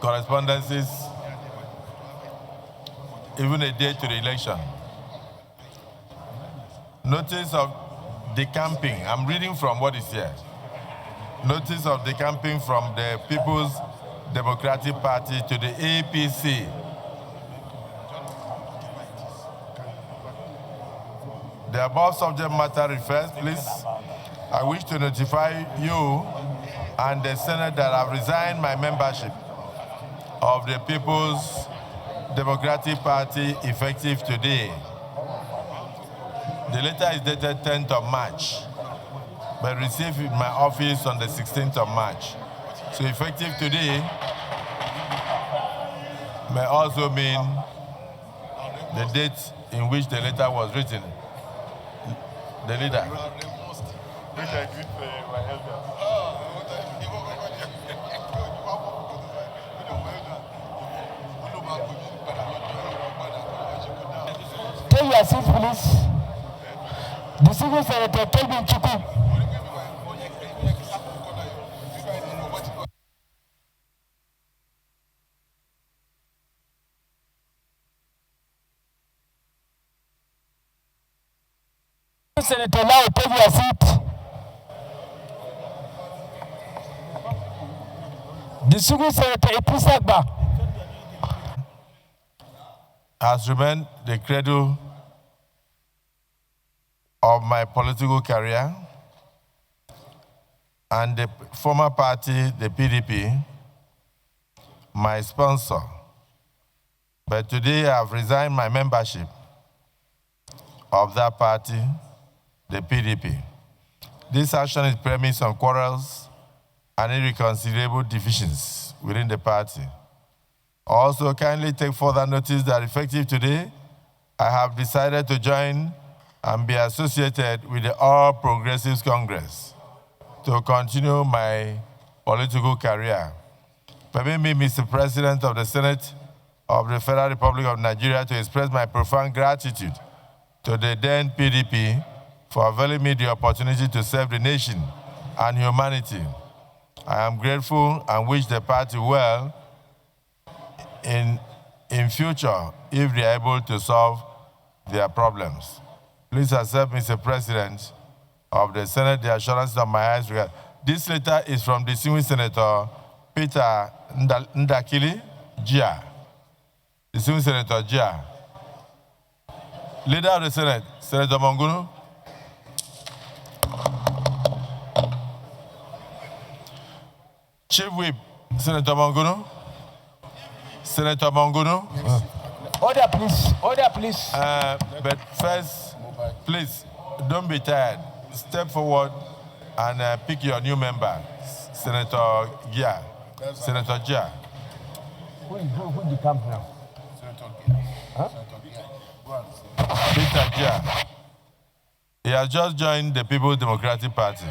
correspondences, even a day to the election. Notice of decamping. I'm reading from what is here. Notice of decamping from the People's Democratic Party to the APC. The above subject matter refers, please. I wish to notify you and the Senate that I've resigned my membership of the People's Democratic Party effective today. The letter is dated 10th of March, but received in my office on the 16th of March. So effective today may also mean the date in which the letter was written. The leader. Take your seat, please. The civil senator, Kelvin Chukwu. Senator, now take your seat. The civil senator, APC, has remained the cradle of my political career, and the former party, the PDP, my sponsor. But today I've resigned my membership of that party, the PDP. This action is premised on quarrels and irreconcilable divisions within the party. Also, kindly take further notice that effective today, I have decided to join and be associated with the All Progressives Congress to continue my political career. Permit me, Mr. President of the Senate of the Federal Republic of Nigeria, to express my profound gratitude to the then PDP for availing me the opportunity to serve the nation and humanity. I am grateful and wish the party well in future if they are able to solve their problems. Please accept, Mr. President of the Senate, the assurance of my highest regard. This letter is from the distinguished Senator Peter Ndakili Jia. Distinguished Senator Jia. Leader of the Senate, Senator Mongunu. Chief Whip, Senator Mongunu. Senator Mongunu. Order, please. Order, please. But first, please, don't be tired. Step forward and pick your new member, Senator Gia. Senator Gia. Who the camp now? Senator Gia. Huh? Peter Gia. He has just joined the People's Democratic Party.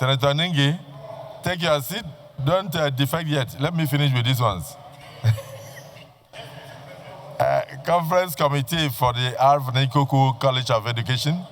Senator Ningi, take your seat. Don't defect yet. Let me finish with these ones. Conference Committee for the Alf Nikuku College of Education